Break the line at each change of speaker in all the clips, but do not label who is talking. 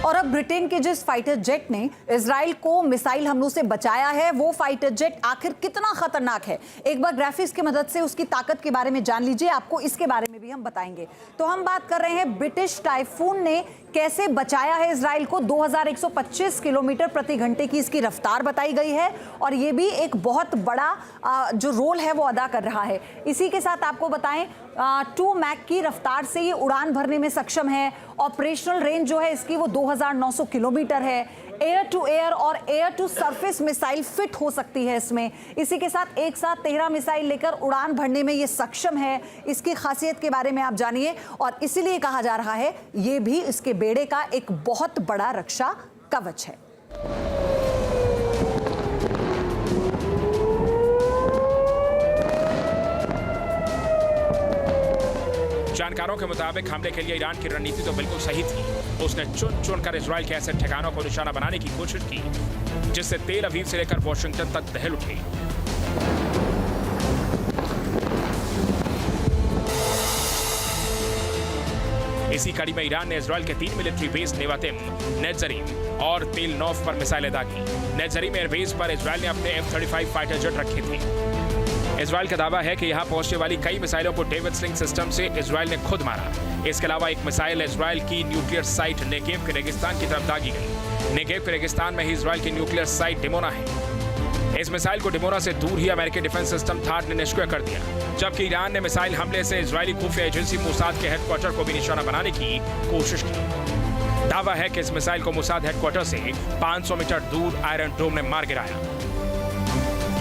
और अब ब्रिटेन के जिस फाइटर जेट ने इजराइल को मिसाइल हमलों से बचाया है, वो फाइटर जेट आखिर कितना खतरनाक है, एक बार ग्राफिक्स की मदद से उसकी ताकत के बारे में जान लीजिए। आपको इसके बारे में भी हम बताएंगे। तो हम बात कर रहे हैं ब्रिटिश टाइफून ने कैसे बचाया है इजराइल को। 2125 किलोमीटर प्रति घंटे की इसकी रफ्तार बताई गई है और ये भी एक बहुत बड़ा जो रोल है वो अदा कर रहा है। इसी के साथ आपको बताएं 2 मैक की रफ्तार से ये उड़ान भरने में सक्षम है। ऑपरेशनल रेंज जो है इसकी वो 2900 किलोमीटर है। एयर टू एयर और air to surface missile fit हो सकती है इसमें। इसी के साथ एक साथ 13 मिसाइल लेकर उड़ान भरने में ये सक्षम है। इसकी खासियत के बारे में आप जानिए और इसीलिए कहा जा रहा है ये भी इसके बेड़े का एक बहुत बड़ा रक्षा कवच है।
जानकारों के मुताबिक हमले के लिए ईरान की रणनीति तो बिल्कुल सही थी। उसने चुन चुन कर इजराइल के ऐसे ठिकानों को निशाना बनाने की कोशिश की जिससे तेल अवीव से लेकर वॉशिंगटन तक दहल उठी। इसी कड़ी में ईरान ने इजराइल के 3 मिलिट्री बेस नेवातिम, नेट्जरीम और तेल नौफ पर मिसाइलें दागी। नेट्जरीम एयरबेस पर इजराइल ने अपने F-35 फाइटर जेट रखे थे। इजराइल का दावा है कि यहां पहुंचने वाली कई मिसाइलों को डेविड स्लिंग सिस्टम से इजराइल ने खुद मारा। इसके अलावा एक मिसाइल इजराइल की न्यूक्लियर साइट नेगेव के रेगिस्तान की तरफ दागी गई। नेगेव के रेगिस्तान में ही इजराइल की न्यूक्लियर साइट डिमोना है। इस मिसाइल को डिमोना से दूर ही अमेरिकी डिफेंस सिस्टम थाड ने निष्क्रिय कर दिया, जबकि ईरान ने मिसाइल हमले से इजरायली खुफिया एजेंसी मोसाद के हेडक्वार्टर को भी निशाना बनाने की कोशिश की। दावा है कि इस मिसाइल को मोसाद हेडक्वार्टर से 500 मीटर दूर आयरन डोम ने मार गिराया।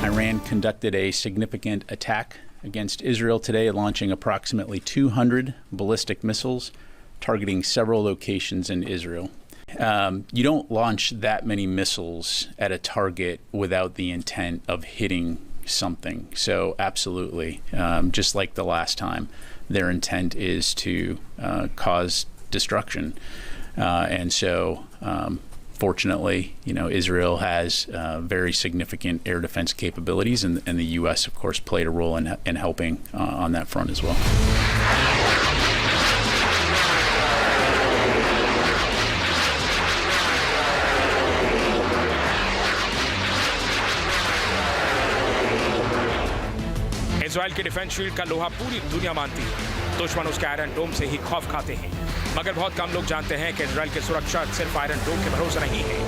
Iran conducted a significant attack against Israel today, launching approximately 200 ballistic missiles targeting several locations in Israel. You don't launch that many missiles at a target without the intent of hitting something. So absolutely, just like the last time, their intent is to cause destruction. And so fortunately, Israel has very significant air defense capabilities, and the U.S., of course, played a role in helping on that front as well.
Israel की defence shield का लोहा पूरी दुनिया मानती है। दुश्मन उसके iron डोम से ही खौफ खाते हैं, मगर बहुत कम लोग जानते हैं कि इजराइल की सुरक्षा सिर्फ आयरन डोम के भरोसे नहीं है।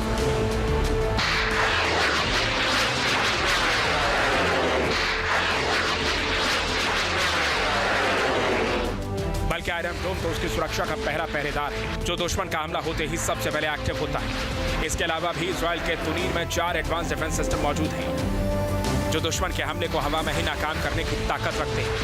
बल्कि आयरन डोम तो उसकी सुरक्षा का पहला पहरेदार है, जो दुश्मन का हमला होते ही सबसे पहले एक्टिव होता है। इसके अलावा भी इजराइल के तुनीर में 4 एडवांस डिफेंस सिस्टम मौजूद हैं, जो दुश्मन के हमले को हवा में ही नाकाम करने की ताकत रखते हैं।